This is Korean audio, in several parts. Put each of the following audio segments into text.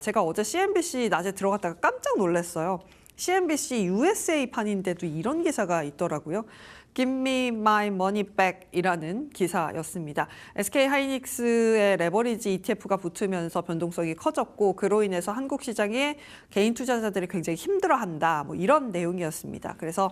제가 어제 CNBC 낮에 들어갔다가 깜짝 놀랐어요. CNBC USA 판인데도 이런 기사가 있더라고요. Give me my money back 이라는 기사였습니다. SK하이닉스의 레버리지 ETF가 붙으면서 변동성이 커졌고 그로 인해서 한국 시장에 개인 투자자들이 굉장히 힘들어한다. 뭐 이런 내용이었습니다. 그래서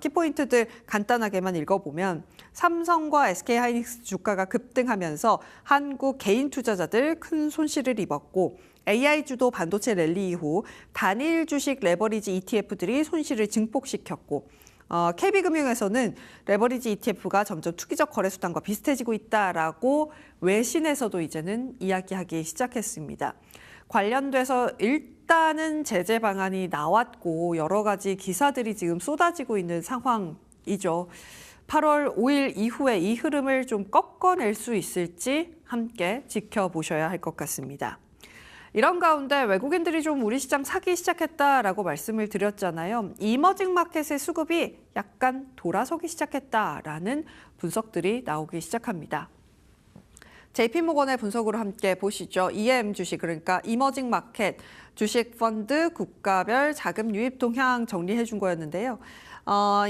키포인트들 간단하게만 읽어보면 삼성과 SK하이닉스 주가가 급등하면서 한국 개인 투자자들 큰 손실을 입었고 AI 주도 반도체 랠리 이후 단일 주식 레버리지 ETF들이 손실을 증폭시켰고 KB금융에서는 레버리지 ETF가 점점 투기적 거래수단과 비슷해지고 있다라고 외신에서도 이제는 이야기하기 시작했습니다. 관련돼서 일단은 제재 방안이 나왔고 여러 가지 기사들이 지금 쏟아지고 있는 상황이죠. 8월 5일 이후에 이 흐름을 좀 꺾어낼 수 있을지 함께 지켜보셔야 할 것 같습니다. 이런 가운데 외국인들이 좀 우리 시장 사기 시작했다라고 말씀을 드렸잖아요. 이머징 마켓의 수급이 약간 돌아서기 시작했다라는 분석들이 나오기 시작합니다. JP모건의 분석으로 함께 보시죠. EM 주식, 그러니까 이머징 마켓 주식 펀드 국가별 자금 유입 동향 정리해 준 거였는데요.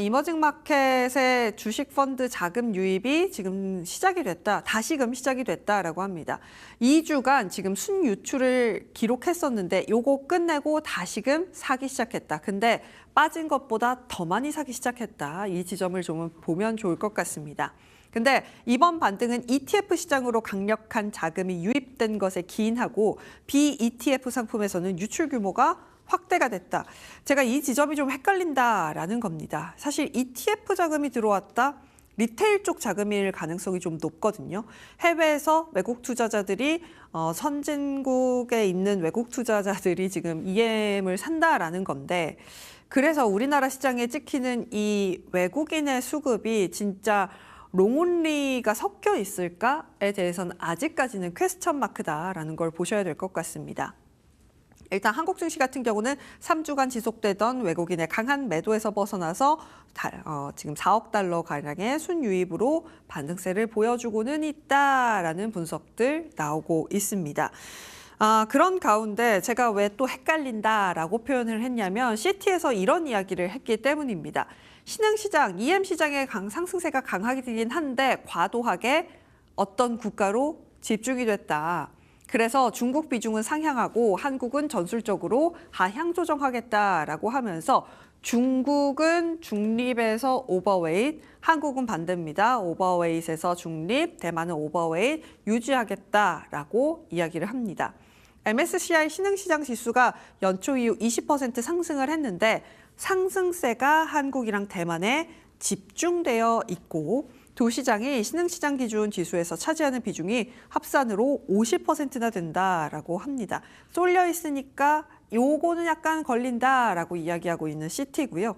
이머징 마켓의 주식 펀드 자금 유입이 지금 시작이 됐다, 다시금 시작이 됐다라고 합니다. 2주간 지금 순유출을 기록했었는데 요거 끝내고 다시금 사기 시작했다. 근데 빠진 것보다 더 많이 사기 시작했다. 이 지점을 좀 보면 좋을 것 같습니다. 근데 이번 반등은 ETF 시장으로 강력한 자금이 유입된 것에 기인하고 BETF 상품에서는 유출 규모가 확대가 됐다. 제가 이 지점이 좀 헷갈린다라는 겁니다. 사실 ETF 자금이 들어왔다. 리테일 쪽 자금일 가능성이 좀 높거든요. 해외에서 외국 투자자들이 선진국에 있는 외국 투자자들이 지금 EM을 산다라는 건데 그래서 우리나라 시장에 찍히는 이 외국인의 수급이 진짜 롱온리가 섞여 있을까에 대해서는 아직까지는 퀘스천 마크다라는 걸 보셔야 될 것 같습니다. 일단 한국 증시 같은 경우는 3주간 지속되던 외국인의 강한 매도에서 벗어나서 지금 4억 달러 가량의 순유입으로 반등세를 보여주고는 있다라는 분석들 나오고 있습니다. 그런 가운데 제가 왜 또 헷갈린다라고 표현을 했냐면 CT에서 이런 이야기를 했기 때문입니다. 신흥시장, EM 시장의 상승세가 강하긴 한데 과도하게 어떤 국가로 집중이 됐다. 그래서 중국 비중은 상향하고 한국은 전술적으로 하향 조정하겠다라고 하면서 중국은 중립에서 오버웨이트, 한국은 반대입니다. 오버웨이트에서 중립, 대만은 오버웨이트 유지하겠다라고 이야기를 합니다. MSCI 신흥시장 지수가 연초 이후 20% 상승을 했는데 상승세가 한국이랑 대만에 집중되어 있고 두 시장이 신흥시장 기준 지수에서 차지하는 비중이 합산으로 50%나 된다라고 합니다. 쏠려 있으니까 요거는 약간 걸린다라고 이야기하고 있는 CT고요.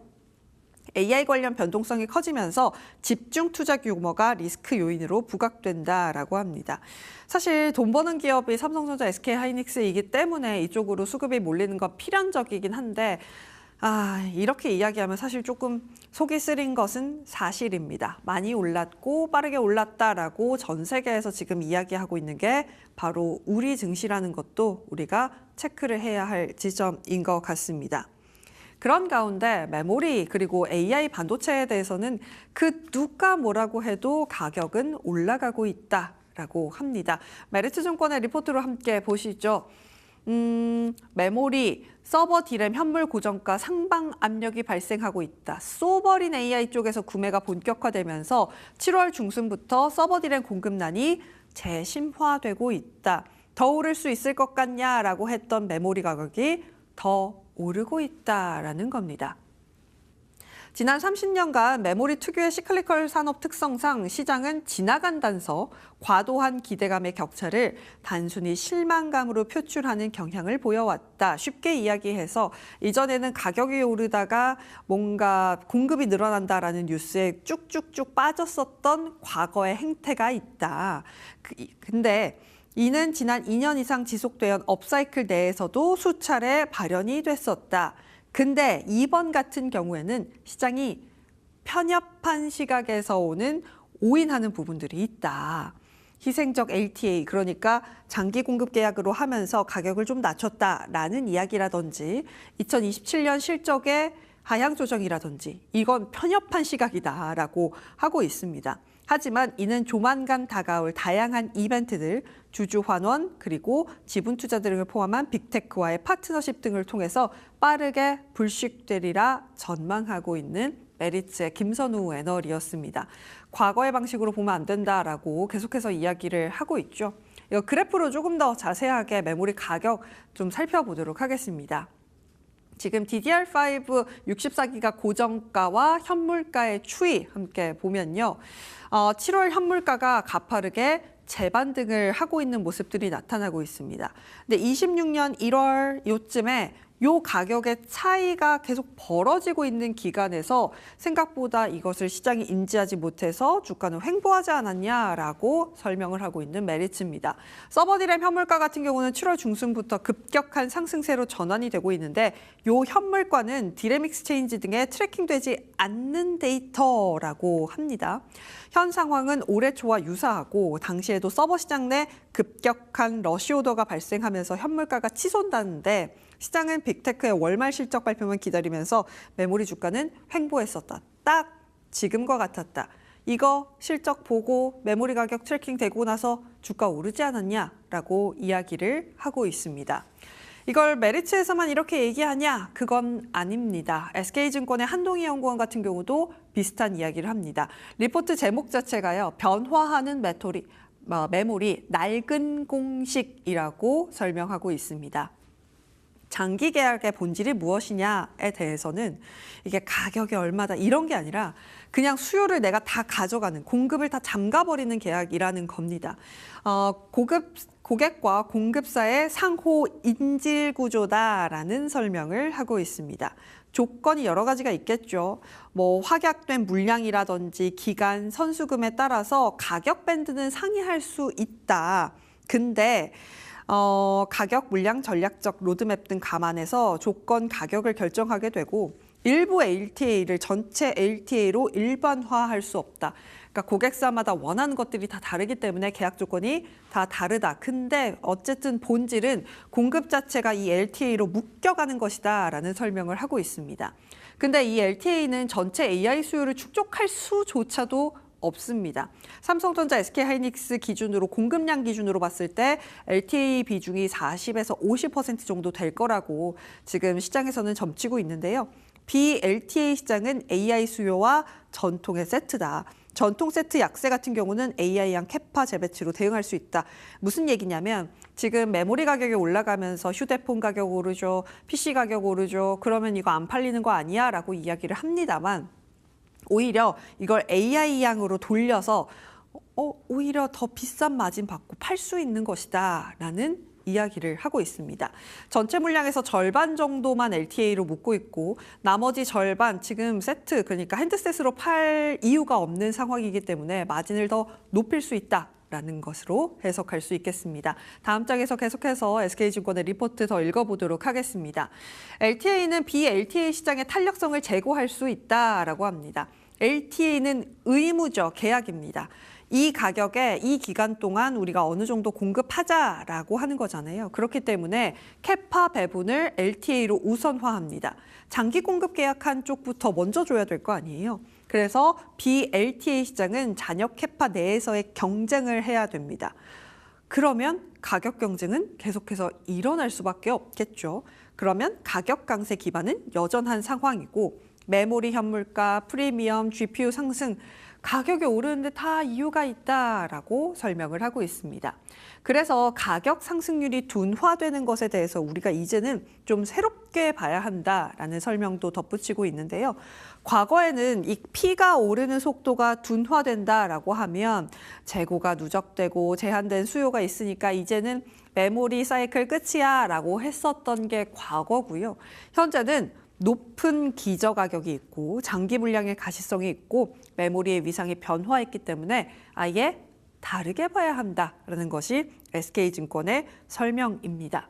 AI 관련 변동성이 커지면서 집중 투자 규모가 리스크 요인으로 부각된다라고 합니다. 사실 돈 버는 기업이 삼성전자, SK하이닉스이기 때문에 이쪽으로 수급이 몰리는 건 필연적이긴 한데 이렇게 이야기하면 사실 조금 속이 쓰린 것은 사실입니다. 많이 올랐고 빠르게 올랐다라고 전 세계에서 지금 이야기하고 있는 게 바로 우리 증시라는 것도 우리가 체크를 해야 할 지점인 것 같습니다. 그런 가운데 메모리 그리고 AI 반도체에 대해서는 그 누가 뭐라고 해도 가격은 올라가고 있다라고 합니다. 메리츠증권의 리포트로 함께 보시죠. 메모리, 서버 디램 현물 고정가 상방 압력이 발생하고 있다. 소버린 AI 쪽에서 구매가 본격화되면서 7월 중순부터 서버 디램 공급난이 재심화되고 있다. 더 오를 수 있을 것 같냐라고 했던 메모리 가격이 더 오르고 있다라는 겁니다. 지난 30년간 메모리 특유의 시클리컬 산업 특성상 시장은 지나간다면서 과도한 기대감의 격차를 단순히 실망감으로 표출하는 경향을 보여왔다. 쉽게 이야기해서 이전에는 가격이 오르다가 뭔가 공급이 늘어난다라는 뉴스에 쭉쭉쭉 빠졌었던 과거의 행태가 있다. 근데 이는 지난 2년 이상 지속되어 업사이클 내에서도 수차례 발현이 됐었다. 근데 이번 같은 경우에는 시장이 편협한 시각에서 오는 오인하는 부분들이 있다. 희생적 LTA, 그러니까 장기 공급 계약으로 하면서 가격을 좀 낮췄다라는 이야기라든지 2027년 실적의 하향 조정이라든지 이건 편협한 시각이다라고 하고 있습니다. 하지만 이는 조만간 다가올 다양한 이벤트들, 주주 환원, 그리고 지분 투자 등을 포함한 빅테크와의 파트너십 등을 통해서 빠르게 불식되리라 전망하고 있는 메리츠의 김선우 애널이었습니다. 과거의 방식으로 보면 안 된다라고 계속해서 이야기를 하고 있죠. 이 그래프로 조금 더 자세하게 메모리 가격 좀 살펴보도록 하겠습니다. 지금 DDR5 64기가 고정가와 현물가의 추이 함께 보면요. 7월 현물가가 가파르게 재반등을 하고 있는 모습들이 나타나고 있습니다. 근데 26년 1월 요쯤에 요 가격의 차이가 계속 벌어지고 있는 기간에서 생각보다 이것을 시장이 인지하지 못해서 주가는 횡보하지 않았냐라고 설명을 하고 있는 메리츠입니다. 서버 디램 현물가 같은 경우는 7월 중순부터 급격한 상승세로 전환이 되고 있는데 요 현물가는 디램 익스체인지 등에 트래킹되지 않는 데이터라고 합니다. 현 상황은 올해 초와 유사하고 당시에도 서버 시장 내 급격한 러시 오더가 발생하면서 현물가가 치솟았는데 시장은 빅테크의 월말 실적 발표만 기다리면서 메모리 주가는 횡보했었다. 딱 지금과 같았다. 이거 실적 보고 메모리 가격 트래킹 되고 나서 주가 오르지 않았냐라고 이야기를 하고 있습니다. 이걸 메리츠에서만 이렇게 얘기하냐? 그건 아닙니다. SK증권의 한동희 연구원 같은 경우도 비슷한 이야기를 합니다. 리포트 제목 자체가요. 변화하는 메모리 낡은 공식이라고 설명하고 있습니다. 장기 계약의 본질이 무엇이냐에 대해서는 이게 가격이 얼마다 이런 게 아니라 그냥 수요를 내가 다 가져가는, 공급을 다 잠가버리는 계약이라는 겁니다. 고객과 공급사의 상호 인질 구조다라는 설명을 하고 있습니다. 조건이 여러 가지가 있겠죠. 확약된 물량이라든지 기간, 선수금에 따라서 가격 밴드는 상이할 수 있다. 근데 가격, 물량, 전략적 로드맵 등 감안해서 조건 가격을 결정하게 되고 일부 LTA를 전체 LTA로 일반화할 수 없다. 그러니까 고객사마다 원하는 것들이 다 다르기 때문에 계약 조건이 다 다르다. 근데 어쨌든 본질은 공급 자체가 이 LTA로 묶여가는 것이다라는 설명을 하고 있습니다. 근데 이 LTA는 전체 AI 수요를 축적할 수조차도 없습니다. 삼성전자, SK하이닉스 기준으로 공급량 기준으로 봤을 때 LTA 비중이 40에서 50% 정도 될 거라고 지금 시장에서는 점치고 있는데요. BLTA 시장은 AI 수요와 전통의 세트다. 전통 세트 약세 같은 경우는 AI양 캐파 재배치로 대응할 수 있다. 무슨 얘기냐면 지금 메모리 가격이 올라가면서 휴대폰 가격 오르죠. PC 가격 오르죠. 그러면 이거 안 팔리는 거 아니야? 라고 이야기를 합니다만 오히려 이걸 AI양으로 돌려서 오히려 더 비싼 마진 받고 팔 수 있는 것이다 라는 이야기를 하고 있습니다. 전체 물량에서 절반 정도만 LTA로 묶고 있고 나머지 절반 지금 세트, 그러니까 핸드셋으로 팔 이유가 없는 상황이기 때문에 마진을 더 높일 수 있다. 라는 것으로 해석할 수 있겠습니다. 다음 장에서 계속해서 SK증권의 리포트 더 읽어보도록 하겠습니다. LTA는 BLTA 시장의 탄력성을 제고할 수 있다라고 합니다. LTA는 의무적 계약입니다. 이 가격에 이 기간 동안 우리가 어느 정도 공급하자라고 하는 거잖아요. 그렇기 때문에 캐파 배분을 LTA로 우선화합니다. 장기 공급 계약한 쪽부터 먼저 줘야 될 거 아니에요. 그래서 BLTA 시장은 잔여 캐파 내에서의 경쟁을 해야 됩니다. 그러면 가격 경쟁은 계속해서 일어날 수밖에 없겠죠. 그러면 가격 강세 기반은 여전한 상황이고 메모리 현물가, 프리미엄, GPU 상승, 가격이 오르는데 다 이유가 있다라고 설명을 하고 있습니다. 그래서 가격 상승률이 둔화되는 것에 대해서 우리가 이제는 좀 새롭게 봐야 한다라는 설명도 덧붙이고 있는데요. 과거에는 이 P가 오르는 속도가 둔화된다라고 하면 재고가 누적되고 제한된 수요가 있으니까 이제는 메모리 사이클 끝이야 라고 했었던 게 과거고요. 현재는 높은 기저 가격이 있고 장기 물량의 가시성이 있고 메모리의 위상이 변화했기 때문에 아예 다르게 봐야 한다라는 것이 SK증권의 설명입니다.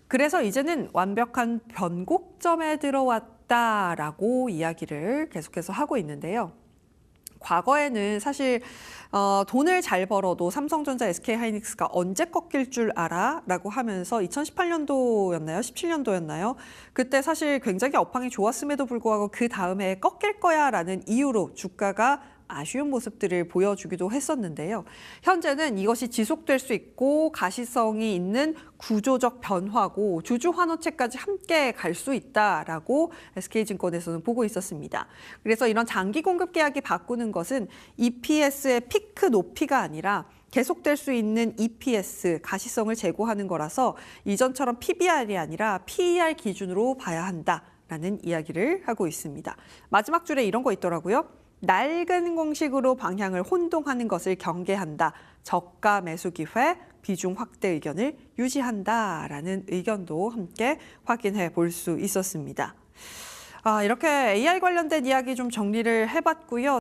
그래서 이제는 완벽한 변곡점에 들어왔다라고 이야기를 계속해서 하고 있는데요. 과거에는 사실 돈을 잘 벌어도 삼성전자, SK하이닉스가 언제 꺾일 줄 알아? 라고 하면서 2018년도였나요? 17년도였나요? 그때 사실 굉장히 업황이 좋았음에도 불구하고 그 다음에 꺾일 거야 라는 이유로 주가가 아쉬운 모습들을 보여주기도 했었는데요. 현재는 이것이 지속될 수 있고 가시성이 있는 구조적 변화고 주주 환호체까지 함께 갈 수 있다라고 SK증권에서는 보고 있었습니다. 그래서 이런 장기 공급 계약이 바꾸는 것은 EPS의 피크 높이가 아니라 계속될 수 있는 EPS, 가시성을 제고하는 거라서 이전처럼 PBR이 아니라 PER 기준으로 봐야 한다라는 이야기를 하고 있습니다. 마지막 줄에 이런 거 있더라고요. 낡은 공식으로 방향을 혼동하는 것을 경계한다. 저가 매수 기회, 비중 확대 의견을 유지한다라는 의견도 함께 확인해 볼 수 있었습니다. 이렇게 AI 관련된 이야기 좀 정리를 해봤고요.